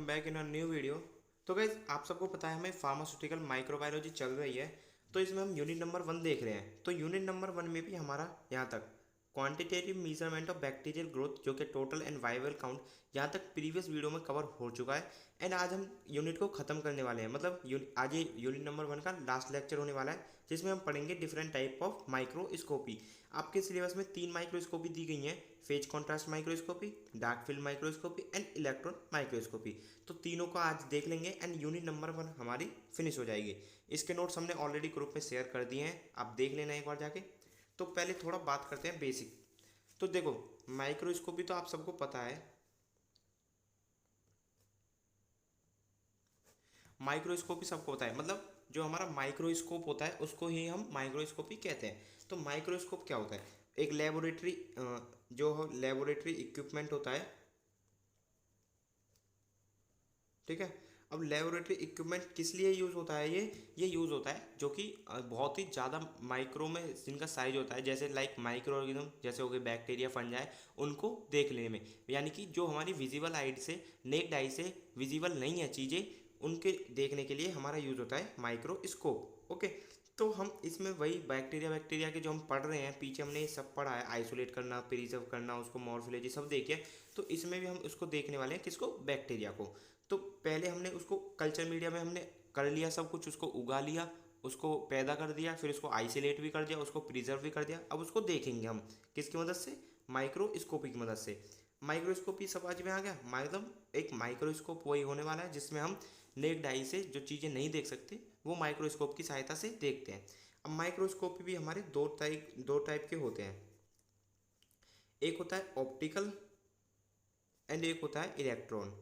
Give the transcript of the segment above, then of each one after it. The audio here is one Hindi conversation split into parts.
Back in a new video. तो गाइज आप सबको पता है हमें फार्मास्यूटिकल माइक्रोबायोलॉजी चल रही है। तो इसमें हम यूनिट नंबर 1 देख रहे हैं। तो यूनिट नंबर 1 में भी हमारा यहाँ तक quantitative measurement of bacterial growth जो कि टोटल एंड वाइवल काउंट यहाँ तक प्रीवियस वीडियो में कवर हो चुका है। एंड आज हम यूनिट को ख़त्म करने वाले हैं, मतलब आज ये यूनिट नंबर 1 का लास्ट लेक्चर होने वाला है, जिसमें हम पढ़ेंगे डिफरेंट टाइप ऑफ माइक्रोस्कोपी। आपके सिलेबस में 3 माइक्रोस्कोपी दी गई हैं: phase contrast microscopy, dark field microscopy and electron microscopy. तो तीनों को आज देख लेंगे एंड यूनिट नंबर 1 हमारी फिनिश हो जाएगी। इसके नोट्स हमने ऑलरेडी ग्रुप में शेयर कर दिए हैं, आप देख लेना एक बार जाके। तो पहले थोड़ा बात करते हैं बेसिक। तो देखो, माइक्रोस्कोपी तो आप सबको पता है। माइक्रोस्कोपी सबको पता है, मतलब जो हमारा माइक्रोस्कोप होता है उसको ही हम माइक्रोस्कोपी कहते हैं। तो माइक्रोस्कोप क्या होता है? एक लेबोरेटरी जो लेबोरेटरी इक्विपमेंट होता है, ठीक है। अब लेबोरेटरी इक्विपमेंट किस लिए यूज़ होता है? ये यूज़ होता है जो कि बहुत ही ज़्यादा माइक्रो में जिनका साइज होता है, जैसे लाइक माइक्रो ऑर्गेनिज्म जैसे हो गए बैक्टीरिया, फंजाई, उनको देख लेने में। यानी कि जो हमारी विजिबल आई से, नेक्ड आई से विजिबल नहीं है चीज़ें, उनके देखने के लिए हमारा यूज़ होता है माइक्रोस्कोप। ओके। तो हम इसमें वही बैक्टीरिया के जो हम पढ़ रहे हैं, पीछे हमने ये सब पढ़ा है, आइसोलेट करना, प्रिजर्व करना, उसको मॉर्फोलॉजी सब देखे। तो इसमें भी हम उसको देखने वाले हैं, किसको? बैक्टीरिया को। तो पहले हमने उसको कल्चर मीडिया में हमने कर लिया सब कुछ, उसको उगा लिया, उसको पैदा कर दिया, फिर उसको आइसोलेट भी कर दिया, उसको प्रिजर्व भी कर दिया। अब उसको देखेंगे हम किसकी मदद से? माइक्रोस्कोपी की मदद से। माइक्रोस्कोपी समझ में आ गया? मतलब एक माइक्रोस्कोप वही होने वाला है जिसमें हम नेक्ड आई से जो चीज़ें नहीं देख सकते वो माइक्रोस्कोप की सहायता से देखते हैं। अब माइक्रोस्कोप भी हमारे दो टाइप के होते हैं। एक होता है ऑप्टिकल एंड एक होता है इलेक्ट्रॉन।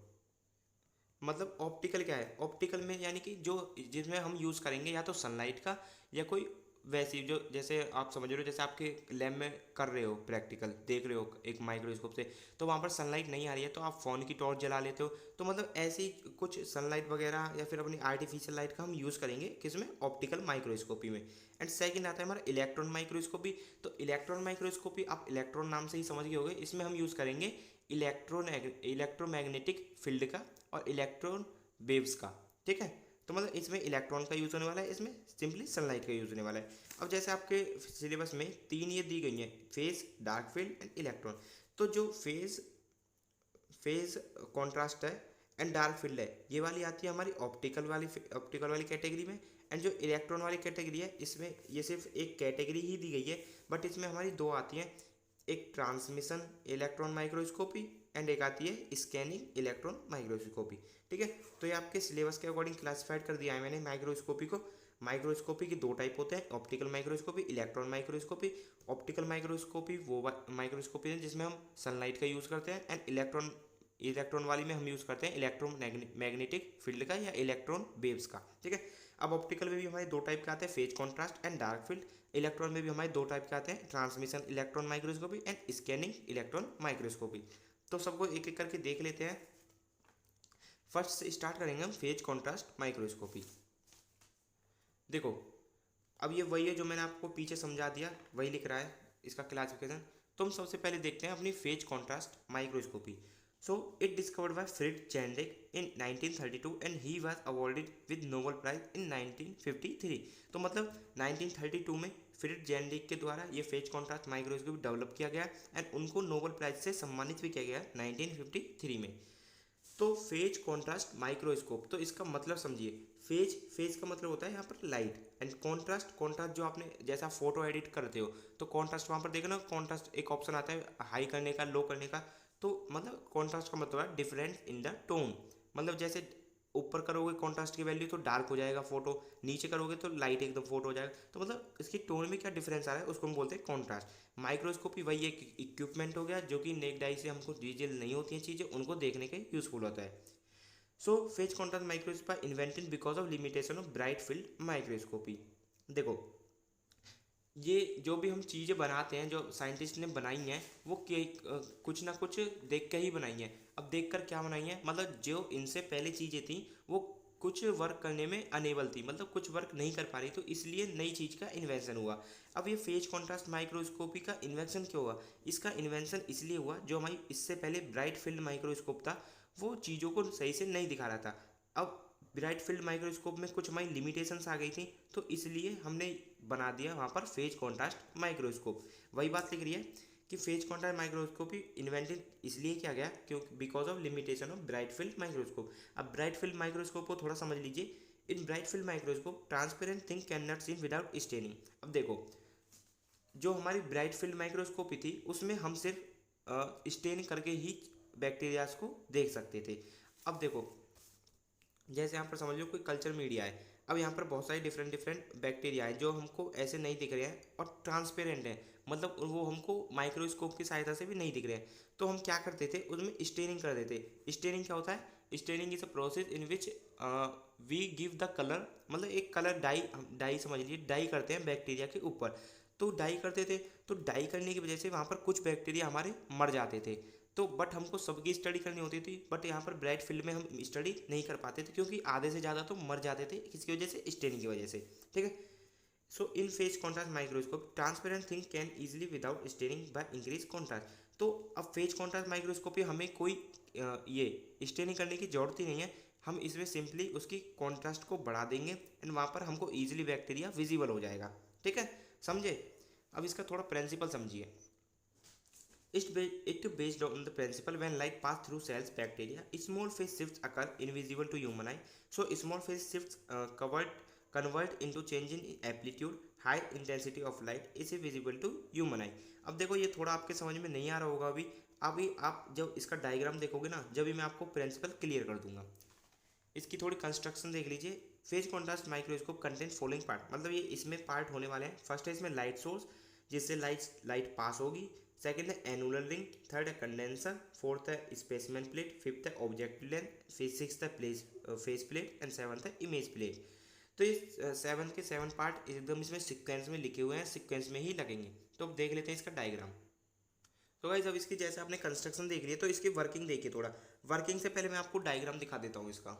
मतलब ऑप्टिकल क्या है? ऑप्टिकल में यानी कि जो जिसमें हम यूज़ करेंगे या तो सनलाइट का, या कोई वैसी जो, जैसे आप समझ रहे हो, जैसे आपके लैब में कर रहे हो प्रैक्टिकल, देख रहे हो एक माइक्रोस्कोप से, तो वहाँ पर सनलाइट नहीं आ रही है तो आप फ़ोन की टॉर्च जला लेते हो। तो मतलब ऐसे ही कुछ सनलाइट वगैरह या फिर अपनी आर्टिफिशियल लाइट का हम यूज़ करेंगे किसमें? ऑप्टिकल माइक्रोस्कोपी में। एंड सेकंड आता है हमारा इलेक्ट्रॉन माइक्रोस्कोपी। तो इलेक्ट्रॉन माइक्रोस्कोपी आप इलेक्ट्रॉन नाम से ही समझ गए होंगे, इसमें हम यूज़ करेंगे इलेक्ट्रोमैग्नेटिक फील्ड का और इलेक्ट्रॉन वेव्स का, ठीक है। तो मतलब इसमें इलेक्ट्रॉन का यूज़ होने वाला है, इसमें सिंपली सनलाइट का यूज़ होने वाला है। अब जैसे आपके सिलेबस में 3 ये दी गई हैं: phase, dark field and electron. तो जो फेज फेज कॉन्ट्रास्ट है एंड डार्क फील्ड है, ये वाली आती है हमारी ऑप्टिकल वाली कैटेगरी में। एंड जो इलेक्ट्रॉन वाली कैटेगरी है, इसमें ये सिर्फ एक कैटेगरी ही दी गई है, बट इसमें हमारी दो आती हैं: एक ट्रांसमिशन इलेक्ट्रॉन माइक्रोस्कोपी एंड एक आती है स्कैनिंग इलेक्ट्रॉन माइक्रोस्कोपी, ठीक है। तो ये आपके सिलेबस के अकॉर्डिंग क्लासिफाइड कर दिया है मैंने माइक्रोस्कोपी को। माइक्रोस्कोपी के दो टाइप होते हैं: optical microscopy, electron microscopy. Optical microscopy वो माइक्रोस्कोपी है जिसमें हम सनलाइट का यूज़ करते हैं, एंड इलेक्ट्रॉन वाली में हम यूज़ करते हैं इलेक्ट्रो मैग्नेटिक फील्ड का या इलेक्ट्रॉन वेव्स का, ठीक है। अब ऑप्टिकल में भी हमारे दो टाइप के आते हैं: phase contrast and dark field. Electron में भी हमारे दो टाइप के आते हैं: transmission electron microscopy and scanning electron microscopy. तो सबको एक एक करके देख लेते हैं। फर्स्ट से स्टार्ट करेंगे हम फेज कॉन्ट्रास्ट माइक्रोस्कोपी। देखो, अब ये वही है जो मैंने आपको पीछे समझा दिया, वही लिख रहा है इसका क्लासिफिकेशन। तो हम सबसे पहले देखते हैं अपनी phase contrast microscopy. So it discovered by Frits Zernike in 1932 and he was awarded with Nobel prize in 1953। तो मतलब 1932 में फ्रिड चैंडेक के द्वारा ये फेज कॉन्ट्रास्ट माइक्रोस्कोपी डेवलप किया गया एंड उनको नोबेल प्राइज से सम्मानित भी किया गया 1953 में। तो फेज कॉन्ट्रास्ट माइक्रोस्कोप, तो इसका मतलब समझिए। फेज का मतलब होता है यहाँ पर लाइट, एंड कॉन्ट्रास्ट जो आपने जैसा फोटो एडिट करते हो तो कॉन्ट्रास्ट वहाँ पर देखो ना, कॉन्ट्रास्ट एक ऑप्शन आता है हाई करने का, लो करने का। तो मतलब कॉन्ट्रास्ट का मतलब है डिफरेंस इन द टोन। मतलब जैसे ऊपर करोगे कॉन्ट्रास्ट की वैल्यू तो डार्क हो जाएगा फोटो, नीचे करोगे तो लाइट एकदम फोटो हो जाएगा। तो मतलब इसकी टोन में क्या डिफरेंस आ रहा है उसको हम बोलते हैं कॉन्ट्रास्ट। माइक्रोस्कोपी वही एक इक्विपमेंट हो गया जो कि नेक्ड आई से हमको विजिबल नहीं होती हैं चीज़ें, उनको देखने के यूजफुल होता है। So phase contrast microscopy invented because of limitation of bright field microscopy. देखो, ये जो भी हम चीज़ें बनाते हैं, जो साइंटिस्ट ने बनाई हैं, वो कुछ ना कुछ देख के ही बनाई हैं। अब देख कर क्या बनाई हैं? मतलब जो इनसे पहले चीज़ें थी वो कुछ वर्क करने में अनेबल थी, मतलब कुछ वर्क नहीं कर पा रही, तो इसलिए नई चीज़ का इन्वेंशन हुआ। अब ये फेज कॉन्ट्रास्ट माइक्रोस्कोपी का इन्वेंशन क्यों हुआ? इसका इन्वेंशन इसलिए हुआ, जो हमारी इससे पहले ब्राइट फील्ड माइक्रोस्कोप था वो चीज़ों को सही से नहीं दिखा रहा था। अब ब्राइट फील्ड माइक्रोस्कोप में कुछ हमारी लिमिटेशंस आ गई थी, तो इसलिए हमने बना दिया वहाँ पर फेज कॉन्ट्रास्ट माइक्रोस्कोप। वही बात लिख रही है कि फेज कॉन्ट्रास्ट माइक्रोस्कोप ही इन्वेंटेड इसलिए किया गया क्योंकि because of limitation of bright field microscope. अब ब्राइट फील्ड माइक्रोस्कोप को थोड़ा समझ लीजिए। In bright field microscope transparent thing can not seen without staining. अब देखो, जो हमारी ब्राइट फील्ड माइक्रोस्कोपी थी उसमें हम सिर्फ स्टेन करके ही बैक्टीरियाज को देख सकते थे। अब देखो, जैसे यहाँ पर समझ लो कोई कल्चर मीडिया है। अब यहाँ पर बहुत सारे डिफरेंट डिफरेंट बैक्टीरिया हैं जो हमको ऐसे नहीं दिख रहे हैं और ट्रांसपेरेंट हैं, मतलब वो हमको माइक्रोस्कोप की सहायता से भी नहीं दिख रहे हैं। तो हम क्या करते थे, उसमें स्टेनिंग कर देते। स्टेनिंग क्या होता है? Staining is a process in which we give the colour, मतलब एक कलर डाई, डाई समझ लीजिए, डाई करते हैं बैक्टीरिया के ऊपर। तो डाई करते थे, तो डाई करने की वजह से वहाँ पर कुछ बैक्टीरिया हमारे मर जाते थे। तो बट हमको सबकी स्टडी करनी होती थी, बट यहाँ पर ब्राइट फील्ड में हम स्टडी नहीं कर पाते थे क्योंकि आधे से ज़्यादा तो मर जाते थे किसकी वजह से? स्टेनिंग की वजह से। ठीक है। So in phase contrast microscope transparent thing can easily without staining by increase contrast. तो अब फेज कॉन्ट्रास्ट माइक्रोस्कोपी हमें कोई ये स्टेनिंग करने की जरूरत ही नहीं है। हम इसमें सिंपली उसकी कॉन्ट्रास्ट को बढ़ा देंगे एंड वहाँ पर हमको ईजिली बैक्टीरिया विजिबल हो जाएगा। ठीक है, समझे? अब इसका थोड़ा प्रिंसिपल समझिए। It based on the principle when light pass through cells bacteria, small phase shifts occur invisible to human eye. So small phase shifts convert into change in amplitude, high intensity of light is visible to human eye. अब देखो, ये थोड़ा आपके समझ में नहीं आ रहा होगा अभी आप जब इसका डायग्राम देखोगे ना, जब भी मैं आपको प्रिंसिपल क्लियर कर दूंगा। इसकी थोड़ी कंस्ट्रक्शन देख लीजिए। Phase contrast microscope content following part, मतलब ये इसमें पार्ट होने वाले हैं। फर्स्ट है इसमें लाइट सोर्स जिससे लाइट पास होगी। सेकंड है एनुलर रिंग, थर्ड है कंडेंसर, फोर्थ है स्पेसिमेन प्लेट, फिफ्थ है ऑब्जेक्टिव लेंस, सिक्स्थ है फेस प्लेट एंड सेवंथ है इमेज प्लेट। तो ये सेवन के सेवन पार्ट एकदम इसमें सीक्वेंस में लिखे हुए हैं, सीक्वेंस में ही लगेंगे। तो अब देख लेते हैं इसका डायग्राम। तो गाइस, अब इसकी जैसे आपने कंस्ट्रक्शन देख लिया, तो इसकी वर्किंग देखिए। थोड़ा वर्किंग से पहले मैं आपको डायग्राम दिखा देता हूँ इसका।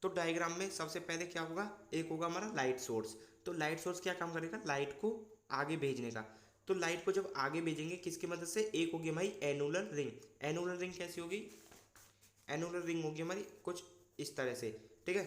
तो डायग्राम में सबसे पहले क्या होगा, एक होगा हमारा लाइट सोर्स। तो लाइट सोर्स क्या काम करेगा? लाइट को आगे भेजने का। तो लाइट को जब आगे भेजेंगे किसकी मदद से? एक होगी हमारी एनुलर रिंग। एनुलर रिंग कैसी होगी? एनुलर रिंग होगी हमारी कुछ इस तरह से। ठीक है।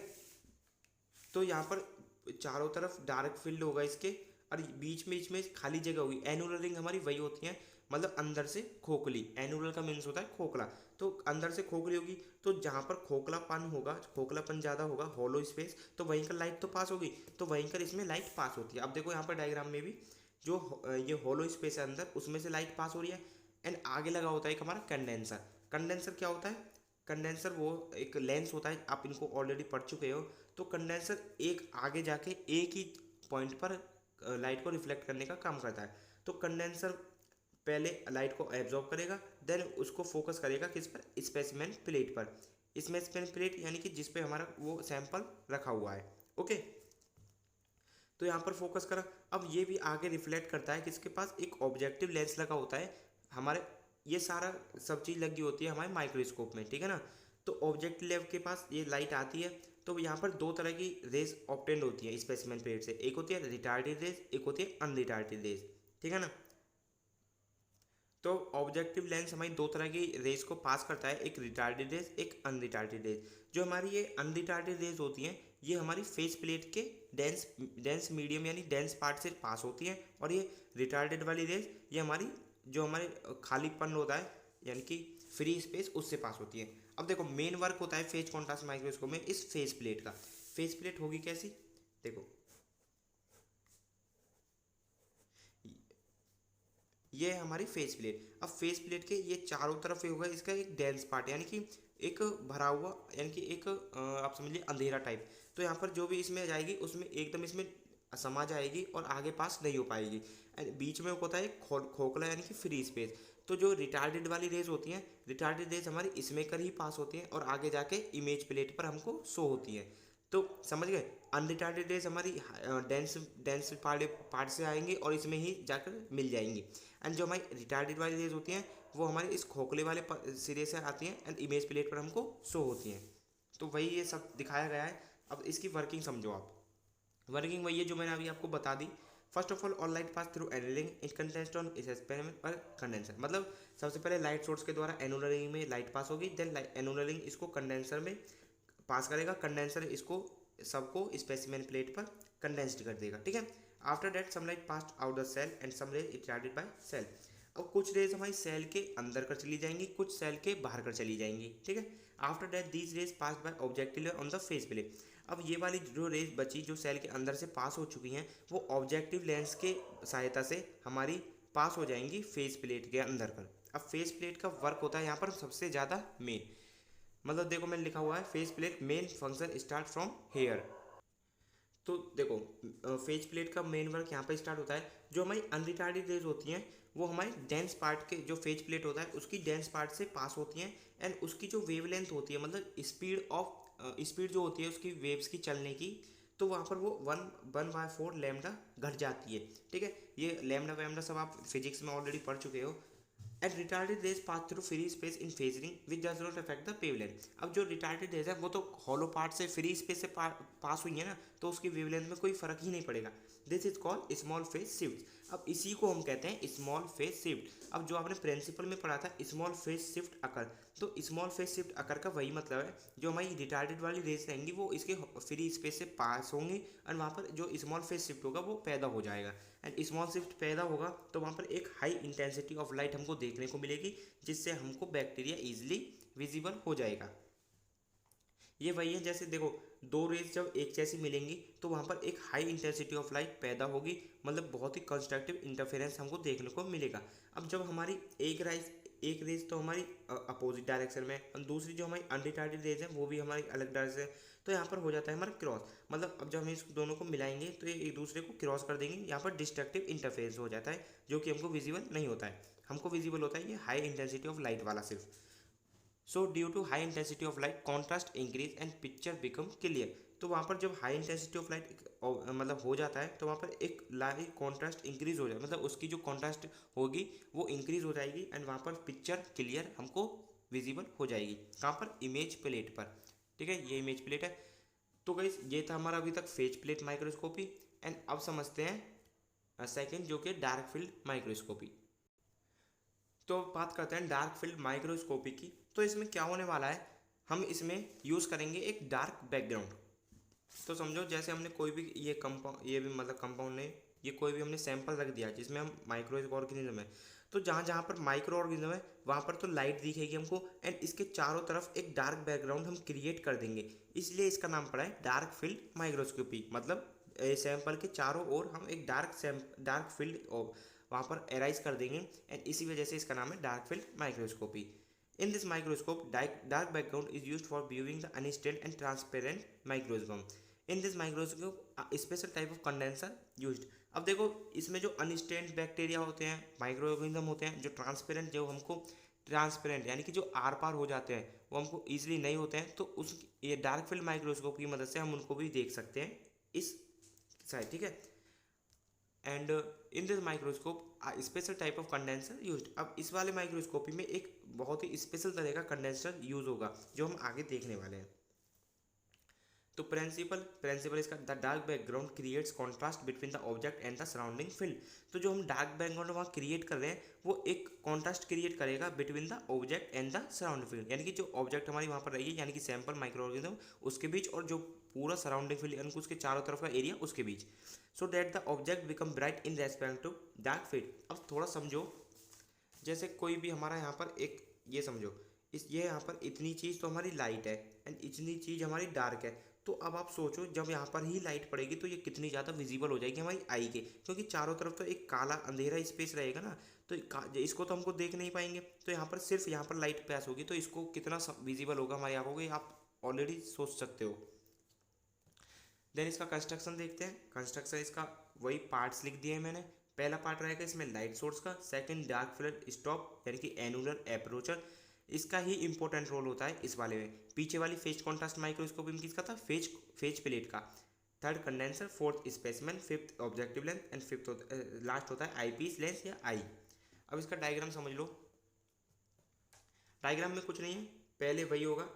तो यहाँ पर चारों तरफ डार्क फील्ड होगा इसके, और बीच में खाली जगह होगी। एनुलर रिंग हमारी वही होती है, मतलब अंदर से खोखली। एनुलर का मीन्स होता है खोखला, तो अंदर से खोखली होगी। तो जहाँ पर खोखलापन होगा, खोखलापन ज़्यादा होगा, हॉलो स्पेस, तो वहीं का लाइट तो पास होगी, तो वहीं कर इसमें लाइट पास होती है। अब देखो यहाँ पर डायग्राम में भी जो ये हॉलो स्पेस है अंदर, उसमें से लाइट पास हो रही है। एंड आगे लगा होता है एक हमारा कंडेंसर। कंडेंसर क्या होता है? कंडेंसर वो एक लेंस होता है, आप इनको ऑलरेडी पढ़ चुके हो। तो कंडेंसर एक आगे जाके एक ही पॉइंट पर लाइट को रिफ्लेक्ट करने का काम करता है। तो कंडेंसर पहले लाइट को एब्जॉर्ब करेगा, देन उसको फोकस करेगा किस पर? स्पेसिमेन प्लेट पर। स्पेसिमेन प्लेट यानी कि जिस पे हमारा वो सैंपल रखा हुआ है। ओके, तो यहाँ पर फोकस करा। अब ये भी आगे रिफ्लेक्ट करता है किसके पास? एक ऑब्जेक्टिव लेंस लगा होता है हमारे। ये सारा सब चीज़ लगी होती है हमारे माइक्रोस्कोप में, ठीक है ना। तो ऑब्जेक्टिव लेंस के पास ये लाइट आती है। तो यहाँ पर दो तरह की रेज ऑब्टेंड होती है स्पेसिमेन प्लेट से। एक होती है रिटार्डेड रेज, एक होती है अनरिटार्डेड रेज, ठीक है ना। तो ऑब्जेक्टिव लेंस हमारी दो तरह की रेज को पास करता है, एक रिटार्डेड रेज, एक अनरिटार्डेड रेज। जो हमारी ये अनरिटार्डेड रेज होती हैं, ये हमारी फेस प्लेट के डेंस मीडियम यानी डेंस पार्ट से पास होती हैं। और ये रिटार्डेड वाली रेज ये हमारी जो हमारे खालीपन होता है यानी कि फ्री स्पेस, उससे पास होती है। अब देखो, मेन वर्क होता है फेज कॉन्ट्रास्ट माइक्रोस्कोप में इस फेस प्लेट का। फेस प्लेट होगी कैसी? देखो, ये है हमारी फेस प्लेट। अब फेस प्लेट के ये चारों तरफ होगा इसका एक डेंस पार्ट, यानी कि एक भरा हुआ, यानी कि एक आप समझिए अंधेरा टाइप। तो यहाँ पर जो भी इसमें जाएगी उसमें एकदम इसमें समा जाएगी और आगे पास नहीं हो पाएगी। एंड बीच में होता है खोखला यानी कि फ्री स्पेस। तो जो रिटार्डेड वाली रेज होती हैं, रिटार्डेड रेज हमारी इसमें कर ही पास होती हैं और आगे जाके इमेज प्लेट पर हमको शो होती हैं। तो समझ गए, अनरिटार्डेड रेज हमारी डेंस डेंस पार्ट से आएंगी और इसमें ही जाकर मिल जाएंगी। एंड जो हमारी रिटार्डेड वाली रेज होती हैं वो हमारे इस खोखले वाले सिरे से आती हैं एंड इमेज प्लेट पर हमको शो होती हैं। तो वही ये सब दिखाया गया है। अब इसकी वर्किंग समझो आप। वर्किंग वही है जो मैंने अभी आपको बता दी। First of all light pass through annular ring it condensed on इस एक्सपेरिमेंट पर कंडेंसर, मतलब सबसे पहले लाइट सोर्स के द्वारा एनुलरिंग में लाइट पास होगी, देन एनुलरिंग इसको कंडेंसर में पास करेगा, कंडेंसर इसको सबको स्पेसिमेन प्लेट पर कंडेंस्ड कर देगा, ठीक है। After that sunlight passed out the cell and some rays irradiated by cell. अब कुछ रेज हमारी सेल के अंदर कर चली जाएंगी, कुछ सेल के बाहर कर चली जाएंगी, ठीक है। After that these raise passed by objective layer on the face plate. अब ये वाली जो रेज बची जो सेल के अंदर से पास हो चुकी हैं वो ऑब्जेक्टिव लेंस के सहायता से हमारी पास हो जाएंगी फेस प्लेट के अंदर कर। अब फेस प्लेट का वर्क होता है यहाँ पर सबसे ज़्यादा मेन, मतलब देखो मैंने लिखा हुआ है face plate main function start from here. तो देखो फेस प्लेट का मेन वर्क यहाँ पर स्टार्ट होता है, जो हमारी अनरिटार्डेड रेज होती हैं वो हमारे डेंस पार्ट के जो फेस प्लेट होता है उसकी डेंस पार्ट से पास होती हैं, एंड उसकी जो वेवलेंथ होती है मतलब स्पीड जो होती है उसकी वेव्स की चलने की, तो वहाँ पर वो 1/4 लैम्डा घट जाती है, ठीक है। ये लैम्डा वैम्डा सब आप फिजिक्स में ऑलरेडी पढ़ चुके हो। And retarded rays pass through free space in phase ring which does not affect the wavelength. अब जो रिटार्डेड रेज है वो तो हॉलो पार्ट से फ्री स्पेस से पास हुई है ना, तो उसकी वेवलेंथ में कोई फर्क ही नहीं पड़ेगा। This is called small phase shift. अब इसी को हम कहते हैं स्मॉल फेज शिफ्ट। अब जो आपने प्रिंसिपल में पढ़ा था स्मॉल फेज शिफ्ट अकर, तो स्मॉल फेज शिफ्ट अकर का वही मतलब है, जो हमारी रिटार्डेड वाली रेज रहेंगी वो इसके फ्री स्पेस से पास होंगी और वहाँ पर जो स्मॉल फेज शिफ्ट होगा वो पैदा हो जाएगा। एंड स्मॉल शिफ्ट पैदा होगा तो वहाँ पर एक हाई इंटेंसिटी ऑफ लाइट हमको देखने को मिलेगी, जिससे हमको बैक्टीरिया ईजिली विजिबल हो जाएगा। ये वही है जैसे देखो दो रेज जब एक जैसी मिलेंगी तो वहाँ पर एक हाई इंटेंसिटी ऑफ लाइट पैदा होगी, मतलब बहुत ही कंस्ट्रक्टिव इंटरफेरेंस हमको देखने को मिलेगा। अब जब हमारी एक रेज तो हमारी अपोजिट डायरेक्शन में और दूसरी जो हमारी अनरिटार्डेड रेज है वो भी हमारी अलग डायरेक्शन है, तो यहाँ पर हो जाता है हमारा क्रॉस, मतलब अब जब हम इस दोनों को मिलाएंगे तो ये एक दूसरे को क्रॉस कर देंगे, यहाँ पर डिस्ट्रक्टिव इंटरफेरेंस हो जाता है जो कि हमको विजिबल नहीं होता है। हमको विजिबल होता है ये हाई इंटेंसिटी ऑफ लाइट वाला सिर्फ। So due to high intensity of light contrast increase and picture become clear. तो वहाँ पर जब हाई इंटेंसिटी ऑफ लाइट मतलब हो जाता है तो वहाँ पर एक लाइट कॉन्ट्रास्ट इंक्रीज हो जाए, मतलब उसकी जो कॉन्ट्रास्ट होगी वो इंक्रीज हो जाएगी एंड वहाँ पर पिक्चर क्लियर हमको विजिबल हो जाएगी। कहाँ पर? इमेज प्लेट पर, ठीक है। ये इमेज प्लेट है। तो गाइस ये था हमारा अभी तक फेज प्लेट माइक्रोस्कोपी। एंड अब समझते हैं सेकंड जो कि डार्क फील्ड माइक्रोस्कोपी। तो बात करते हैं डार्क फील्ड माइक्रोस्कोपी की। तो इसमें क्या होने वाला है, हम इसमें यूज़ करेंगे एक डार्क बैकग्राउंड। तो समझो जैसे हमने कोई भी ये भी मतलब कंपाउंड ने ये कोई भी हमने सैंपल रख दिया जिसमें हम माइक्रो ऑर्गेनिज्म है, तो जहाँ जहाँ पर माइक्रो ऑर्गेनिज्म है वहाँ पर तो लाइट दिखेगी हमको, एंड इसके चारों तरफ एक डार्क बैकग्राउंड हम क्रिएट कर देंगे, इसलिए इसका नाम पड़ा है डार्क फील्ड माइक्रोस्कोपी। मतलब सैंपल के चारों ओर हम एक डार्क फील्ड वहाँ पर एराइज कर देंगे, एंड इसी वजह से इसका नाम है dark field microscopy. In this microscope, dark background is used for viewing the unstained and transparent microism. In this microscope, a special type of condenser used. अब देखो इसमें जो अनस्टेन्ड बैक्टीरिया होते हैं, माइक्रो ऑर्गेनिज्म होते हैं, जो ट्रांसपेरेंट जो हमको ट्रांसपेरेंट यानी कि जो आर पार हो जाते हैं वो हमको ईजिली नहीं होते हैं, तो उस ये डार्क फील्ड माइक्रोस्कोप की मदद से हम उनको भी देख सकते हैं इस साइड, ठीक है। And in this microscope special type of condenser used. अब इस वाले माइक्रोस्कोपी में एक बहुत ही स्पेशल तरह का कंडेंसर यूज होगा जो हम आगे देखने वाले हैं। तो प्रिंसिपल इसका the dark background creates contrast between the object and the surrounding field. तो जो हम डार्क बैकग्राउंड वहाँ क्रिएट कर रहे हैं वो एक कॉन्ट्रास्ट क्रिएट करेगा between the object and the surrounding field, यानी कि जो ऑब्जेक्ट हमारी वहाँ पर रहेगी यानी कि सैंपल माइक्रो ऑर्गेनिज्म उसके बीच और जो पूरा सराउंडिंग फील्ड यानी कि उसके चारों तरफ का एरिया उसके बीच, so that the object become bright in respect to dark field. अब थोड़ा समझो, जैसे कोई भी हमारा यहाँ पर एक ये समझो ये यहाँ पर इतनी चीज़ तो हमारी लाइट है एंड इतनी चीज़ हमारी डार्क है, तो अब आप सोचो जब यहाँ पर ही लाइट पड़ेगी तो ये कितनी ज़्यादा विजिबल हो जाएगी हमारी आई के, क्योंकि चारों तरफ तो एक काला अंधेरा स्पेस रहेगा ना, तो इसको तो हमको देख नहीं पाएंगे, तो यहाँ पर सिर्फ यहाँ पर लाइट पास होगी तो इसको कितना विजिबल होगा हमारी आंखों को, आप ऑलरेडी सोच सकते हो। देन इसका कंस्ट्रक्शन देखते हैं। कंस्ट्रक्शन इसका वही पार्ट्स लिख दिए हैं मैंने। पहला पार्ट रहेगा इसमें लाइट सोर्स का, सेकंड डार्क फील्ड स्टॉप यानी कि एनुलर अप्रोचर, इसका ही इंपॉर्टेंट रोल होता है इस वाले में। पीछे वाली फेज कॉन्ट्रास्ट माइक्रोस्कोपी में किसका था? फेज प्लेट का। Third condenser, fourth specimen, fifth objective lens and fifth last होता है आईपीस लेंस या आई। अब इसका डायग्राम समझ लो। डायग्राम में कुछ नहीं है, पहले वही होगा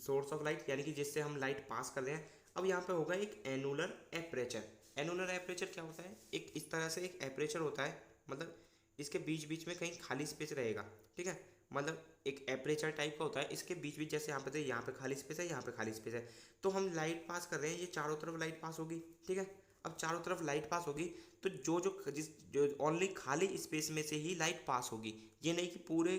सोर्स ऑफ लाइट यानी कि जिससे हम लाइट पास कर रहे हैं। अब यहाँ पे होगा एक एनुलर एपरेचर। एनुलर एपरेचर क्या होता है, एक इस तरह से एक एपरेचर होता है, मतलब इसके बीच बीच में कहीं खाली स्पेस रहेगा, ठीक है, मतलब एक एपरेचर टाइप का होता है, इसके बीच बीच जैसे यहाँ पे थे, यहाँ पे खाली स्पेस है, यहाँ पे खाली स्पेस है, तो हम लाइट पास कर रहे हैं, ये चारों तरफ लाइट पास होगी, ठीक है। अब चारों तरफ लाइट पास होगी तो जो ओनली खाली स्पेस में से ही लाइट पास होगी, ये नहीं कि पूरे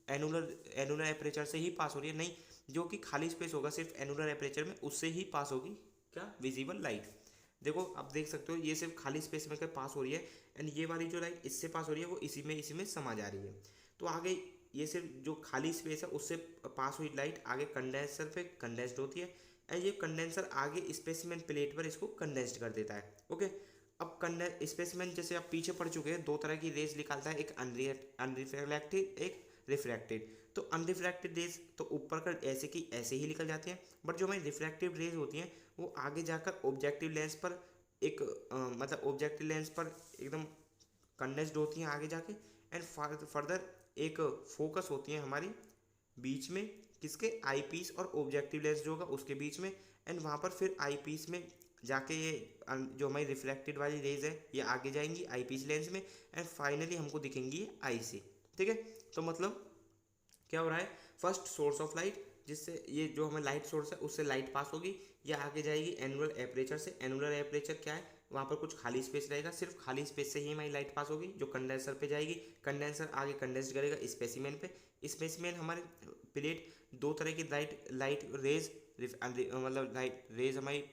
एनुलर एनुलर एपरेचर से ही पास हो रही है, नहीं, जो कि खाली स्पेस होगा सिर्फ एनुलर एपरेचर में, उससे ही पास होगी क्या, विजिबल लाइट। देखो आप देख सकते हो ये सिर्फ खाली स्पेस में पास हो रही है, एंड ये वाली जो लाइट इससे पास हो रही है वो इसी में समा जा रही है। तो आगे ये सिर्फ जो खाली स्पेस है उससे पास हुई लाइट आगे कंडेंसर पे कंडेंस्ड होती है, एंड ये कंडेंसर आगे स्पेसिमेन प्लेट पर इसको कंडेंस्ड कर देता है। ओके, अब स्पेसिमेन जैसे आप पीछे पढ़ चुके हैं, दो तरह की रेज निकालता है, एक अनरिफ्लेक्टेड, एक रिफ्रैक्टेड। तो अनरिफ्रैक्टेड रेज तो ऊपर कर ऐसे की ऐसे ही निकल जाती हैं, बट जो हमारी रिफ्रैक्टिव रेज होती हैं वो आगे जाकर ऑब्जेक्टिव लेंस पर एक मतलब ऑब्जेक्टिव लेंस पर एकदम कंडेंस्ड होती हैं आगे जाके, एंड फर्दर एक फोकस होती हैं हमारी बीच में, किसके, आई पीस और ऑब्जेक्टिव लेंस जो होगा उसके बीच में, एंड वहाँ पर फिर आई पीस में जाके ये जो हमारी रिफ्लेक्टेड वाली रेज है ये आगे जाएंगी आई पीस लेंस में, एंड फाइनली हमको दिखेंगी ये आई से, ठीक है। तो मतलब क्या हो रहा है, फर्स्ट सोर्स ऑफ लाइट, जिससे ये जो हमें लाइट सोर्स है उससे लाइट पास होगी, ये आगे जाएगी एनुलर एपरेचर से। एनुलर एपरेचर क्या है, वहाँ पर कुछ खाली स्पेस रहेगा, सिर्फ खाली स्पेस से ही हमारी लाइट पास होगी, जो कंडेंसर पे जाएगी, कंडेंसर आगे कंडेंस करेगा स्पेसिमेन पे, स्पेसिमेन हमारे प्लेट दो तरह की लाइट रेज मतलब लाइट रेज हमारी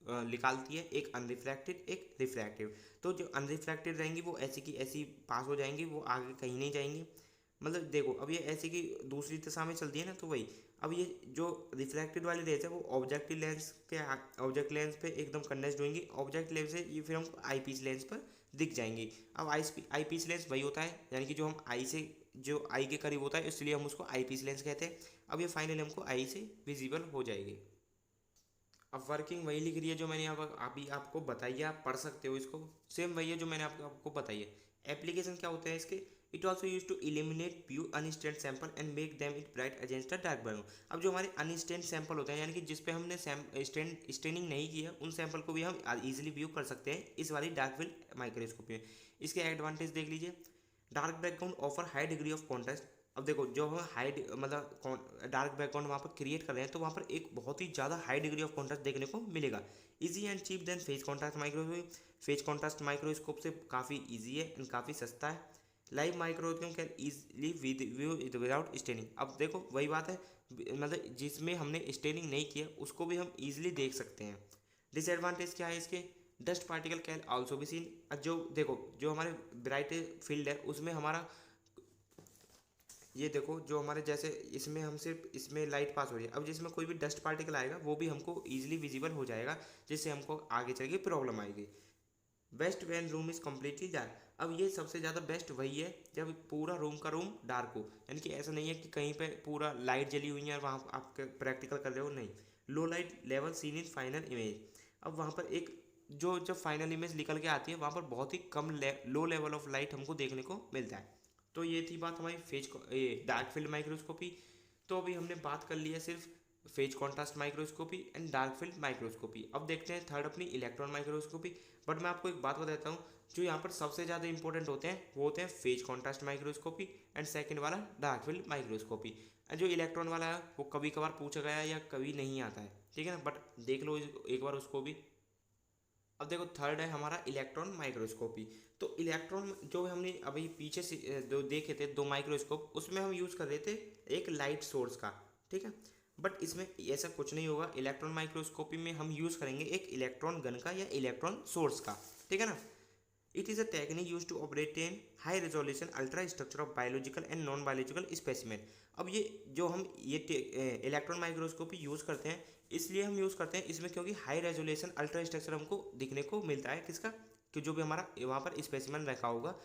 निकालती है, एक अनरिफ्रैक्टेड एक रिफ्रैक्टिव। तो जो अनरिफ्रैक्टेड रहेंगी वो ऐसी की ऐसी पास हो जाएंगी, वो आगे कहीं नहीं जाएंगी। मतलब देखो अब ये ऐसी की दूसरी दिशा में चलती है ना, तो वही अब ये जो रिफ्रैक्टेड वाली रेज है वो ऑब्जेक्ट लेंस पे एकदम कंडेंस्ड होंगी, ऑब्जेक्ट लेंस से ये फिर हमको आई पीस लेंस पर दिख जाएंगी। अब आई पीस लेंस वही होता है, यानी कि जो हम आई से जो आई के करीब होता है इसलिए हम उसको आई पीस लेंस कहते हैं। अब ये फाइनली हमको आई से विजिबल हो जाएगी। अब वर्किंग वही लिख रही है जो मैंने अब अभी आपको बताई है, आप पढ़ सकते हो इसको, सेम वही है जो मैंने आपको बताई है। एप्लीकेशन क्या होते हैं इसके, it also use to eliminate few unstained sample and make them it bright against the dark background. अब जो हमारे अनस्टेंड सैंपल होते हैं, यानी कि जिस पे हमने स्टेनिंग नहीं की है, उन सैंपल को भी हम इजीली व्यू कर सकते हैं इस वाली डार्क फील्ड माइक्रोस्कोपी में। इसके एडवांटेज देख लीजिए, dark background offer high degree of contrast. अब देखो जो हम मतलब डार्क बैकग्राउंड वहाँ पर क्रिएट कर रहे हैं तो वहाँ पर एक बहुत ही ज़्यादा हाई डिग्री ऑफ कॉन्ट्रास्ट देखने को मिलेगा। Easy and cheap than phase contrast microscope. Phase contrast microscope से काफ़ी इजी है एंड काफ़ी सस्ता है। Live microscope can easily view without staining. अब देखो वही बात है, मतलब जिसमें हमने स्टेनिंग नहीं किया उसको भी हम इजीली देख सकते हैं। डिसएडवांटेज क्या है इसके, dust particle can also be seen. जो देखो जो हमारे ब्राइट फील्ड है उसमें हमारा ये देखो जो हमारे जैसे इसमें हम सिर्फ इसमें लाइट पास हो रही है, अब जिसमें कोई भी डस्ट पार्टिकल आएगा वो भी हमको ईजिली विजिबल हो जाएगा, जिससे हमको आगे चल के प्रॉब्लम आएगी। Best when room is completely dark. अब ये सबसे ज़्यादा बेस्ट वही है जब पूरा रूम का रूम डार्क हो, यानी कि ऐसा नहीं है कि कहीं पे पूरा लाइट जली हुई है और वहाँ आप प्रैक्टिकल कर रहे हो, नहीं। लो light level seen in final image. अब वहाँ पर एक जो जब फाइनल इमेज निकल के आती है वहाँ पर बहुत ही कम लो लेवल ऑफ लाइट हमको देखने को मिलता है। तो ये थी बात हमारी डार्क फील्ड माइक्रोस्कोपी। तो अभी हमने बात कर ली है सिर्फ phase contrast microscopy and dark field microscopy. अब देखते हैं थर्ड अपनी इलेक्ट्रॉन माइक्रोस्कोपी। बट मैं आपको एक बात बताता हूँ, जो यहाँ पर सबसे ज़्यादा इंपॉर्टेंट होते हैं वो होते हैं phase contrast microscopy and second वाला डार्क फील्ड माइक्रोस्कोपी। जो इलेक्ट्रॉन वाला है वो कभी कभार पूछा गया है या कभी नहीं आता है, ठीक है ना, बट देख लो एक बार उसको भी। अब देखो थर्ड है हमारा इलेक्ट्रॉन माइक्रोस्कोपी। तो इलेक्ट्रॉन जो हमने अभी पीछे से जो देखे थे दो माइक्रोस्कोप, उसमें हम यूज़ कर रहे थे एक लाइट सोर्स का, ठीक है। बट इसमें ऐसा कुछ नहीं होगा, इलेक्ट्रॉन माइक्रोस्कोपी में हम यूज़ करेंगे एक इलेक्ट्रॉन गन का या इलेक्ट्रॉन सोर्स का, ठीक है ना। It is a technique use to operate in high resolution ultra structure of biological and non biological specimen. अब ये जो हम ये इलेक्ट्रॉन माइक्रोस्कोपी यूज़ करते हैं इसलिए हम यूज़ करते हैं इसमें, क्योंकि हाई रेजोल्यूशन अल्ट्रा स्ट्रक्चर हमको दिखने को मिलता है किसका, कि जो भी हमारा वहाँ पर स्पेसिमेन रखा होगा,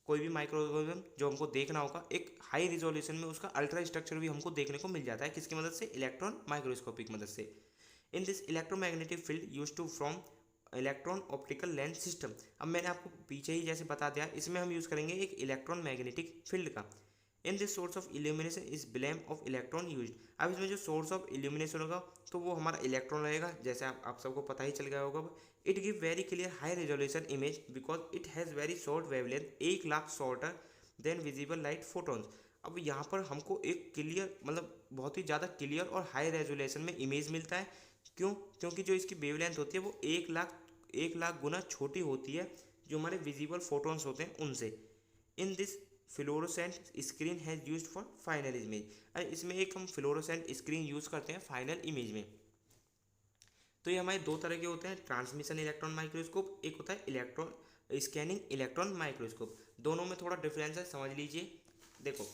कोई भी माइक्रोऑर्गेनिज्म जो हमको देखना होगा एक हाई रिजोल्यूशन में उसका अल्ट्रा स्ट्रक्चर भी हमको देखने को मिल जाता है, किसकी मदद से, इलेक्ट्रॉन माइक्रोस्कोपी की मदद से। In this electromagnetic field use to from electron optical lens system. अब मैंने आपको पीछे ही जैसे बता दिया, इसमें हम यूज़ करेंगे एक इलेक्ट्रॉन मैग्नेटिक फील्ड का। In this source of illumination is blame of electron use. अब इसमें जो सोर्स ऑफ इल्यूमिनेशन होगा तो वो हमारा इलेक्ट्रॉन रहेगा, जैसे आप सबको पता ही चल गया होगा। It give very clear high resolution image because it has very short wavelength, 1 lakh shorter than visible light photons. अब यहाँ पर हमको एक क्लियर मतलब बहुत ही ज़्यादा क्लियर और हाई रेजोल्यूशन में इमेज मिलता है। क्यों? क्योंकि जो इसकी वेवलेंथ होती है वो 1 लाख गुना छोटी होती है जो हमारे विजिबल फोटोन्स होते हैं उनसे। In this fluorescent screen has use for final image. अरे इसमें एक हम फ्लोरोसेंट स्क्रीन यूज़ करते हैं फाइनल इमेज में। तो ये हमारे दो तरह के होते हैं, ट्रांसमिशन इलेक्ट्रॉन माइक्रोस्कोप, एक होता है इलेक्ट्रॉन स्कैनिंग इलेक्ट्रॉन माइक्रोस्कोप। दोनों में थोड़ा डिफरेंस है, समझ लीजिए। देखो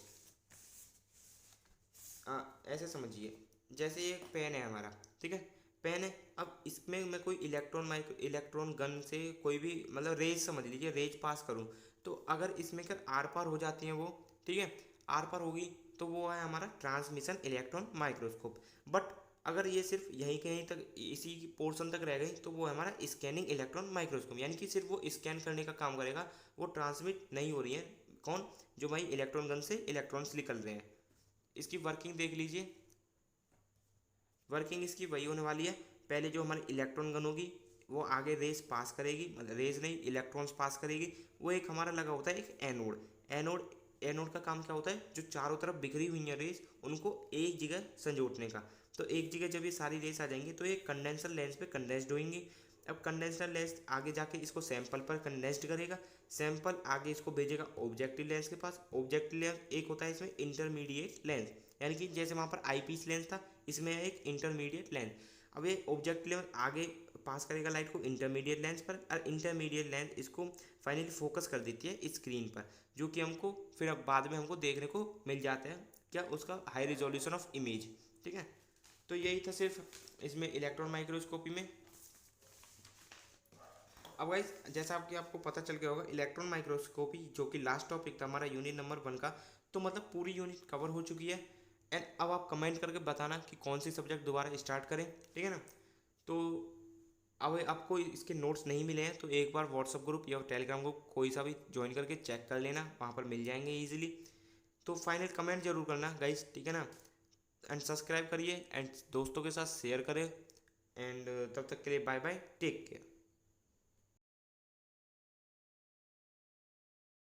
ऐसे समझिए, जैसे ये एक पेन है हमारा, ठीक है, पेन है। अब इसमें मैं कोई इलेक्ट्रॉन गन से कोई भी मतलब रेज समझ लीजिए, रेज पास करूँ तो अगर इसमें कर आर पार हो जाती हैं वो, ठीक है, आर पार होगी तो वो है हमारा ट्रांसमिशन इलेक्ट्रॉन माइक्रोस्कोप। बट अगर ये सिर्फ यहीं कहीं तक इसी पोर्शन तक रह गई तो वो है हमारा स्कैनिंग इलेक्ट्रॉन माइक्रोस्कोप, यानी कि सिर्फ वो स्कैन करने का काम करेगा, वो ट्रांसमिट नहीं हो रही है। कौन? जो भाई इलेक्ट्रॉन गन से इलेक्ट्रॉन्स निकल रहे हैं। इसकी वर्किंग देख लीजिए, वर्किंग इसकी वही होने वाली है। पहले जो हमारी इलेक्ट्रॉन गन होगी वो आगे रेज पास करेगी, मतलब रेज नहीं इलेक्ट्रॉन्स पास करेगी। वो एक हमारा लगा होता है एक एनोड। एनोड एनोड का काम क्या होता है? जो चारों तरफ बिखरी हुई है रेज उनको एक जगह संजोटने का। तो एक जगह जब ये सारी रेस आ जाएंगी तो ये कंडेंसर लेंस पे कंडेंस्ड होंगी। अब कंडेंसर लेंस आगे जाके इसको सैंपल पर कंडेंस्ड करेगा, सैंपल आगे इसको भेजेगा ऑब्जेक्टिव लेंस के पास। ऑब्जेक्टिव लेंस एक होता है इसमें इंटरमीडिएट लेंस, यानी कि जैसे वहाँ पर आईपीस लेंस था इसमें है एक इंटरमीडिएट लेंस। अब ये ऑब्जेक्टिव लेंस आगे पास करेगा लाइट को इंटरमीडिएट लेंस पर, और इंटरमीडिएट लेंस इसको फाइनली फोकस कर देती है स्क्रीन पर, जो कि हमको फिर अब बाद में हमको देखने को मिल जाता है क्या, उसका हाई रिजोल्यूशन ऑफ इमेज। ठीक है, तो यही था सिर्फ इसमें इलेक्ट्रॉन माइक्रोस्कोपी में। अब गाइस जैसा आपको पता चल गया होगा, इलेक्ट्रॉन माइक्रोस्कोपी जो कि लास्ट टॉपिक था हमारा यूनिट नंबर 1 का, तो मतलब पूरी यूनिट कवर हो चुकी है। एंड अब आप कमेंट करके बताना कि कौन सी सब्जेक्ट दोबारा स्टार्ट करें, ठीक है ना। तो अब आपको इसके नोट्स नहीं मिले हैं तो एक बार व्हाट्सअप ग्रुप या टेलीग्राम ग्रुप कोई सा भी ज्वाइन करके चेक कर लेना, वहाँ पर मिल जाएंगे ईजिली। तो फाइनल कमेंट जरूर करना गाइस, ठीक है ना। एंड सब्सक्राइब करिए एंड दोस्तों के साथ शेयर करें। एंड तब तक के लिए बाय बाय, टेक केयर।